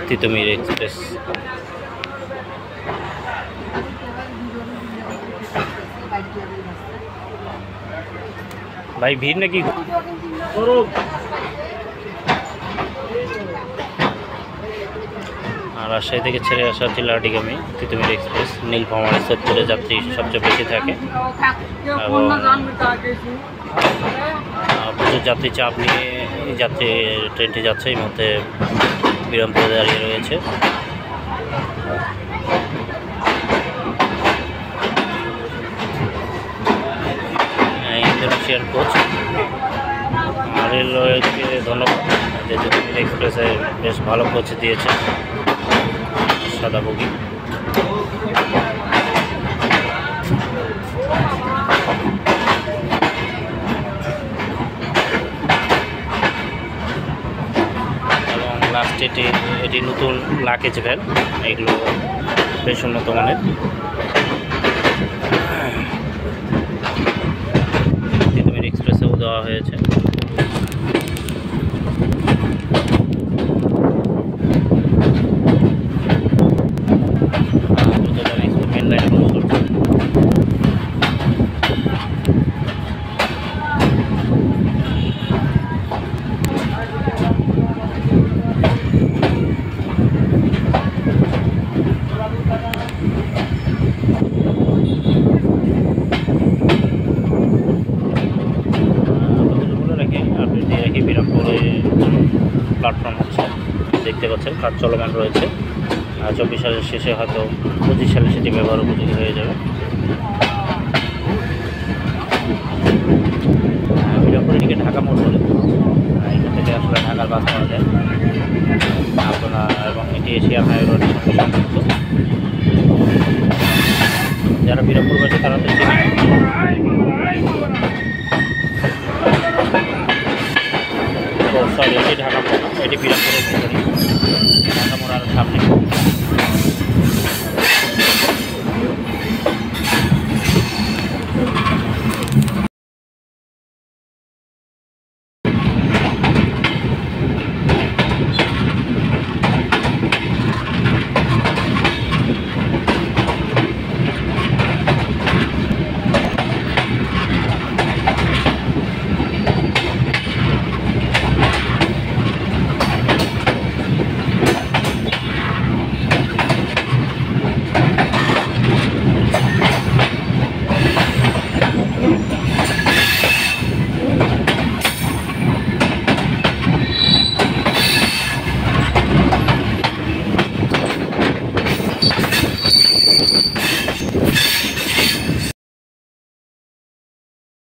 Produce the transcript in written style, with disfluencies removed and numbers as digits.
Titumir express. ভাই ভিড় নাকি? রাজশাহী থেকে ছেড়ে আসা চিলাহাটিগামী তিতুমির এক্সপ্রেস নীলফামারী চত্বরে যাত্রী সবচেয়ে বেশি থাকে এবং প্রচুর যাত্রী চাপ নিয়ে যাত্রী ট্রেনটি যাচ্ছে। এই মুহূর্তে বিরামপুরে দাঁড়িয়ে রয়েছে। Indonesian coach. রেলওয়েকে ধন্যবাদ যে তিতুমির এক্সপ্রেসে বেশ ভালো কোচ দিয়েছে সাদা বগি। এবং লাস্ট এটি নতুন লাকেজ ভ্যান, এগুলো বেশ উন্নত মানের। তিতুমির এক্সপ্রেসেও দেওয়া হয়েছে। বিরামপুরে প্ল্যাটফর্ম হচ্ছে, দেখতে পাচ্ছেন কাজ চলমান রয়েছে। 24 সালের শেষে হয়তো 25 সালে সেটি ব্যবহার উপযোগী হয়ে যাবে। বিরামপুর এদিকে ঢাকা মোড় বলে, এখান থেকে আসলে ঢাকার বাস পাওয়া যায় আপনার, এবং এটি এশিয়ান হাই রোডের সঙ্গে সংযুক্ত। যারা বিরামপুর বাসে তারা তো চিনে। সরি, এটি ঢাকা মোড়, এটি বিরামপুরের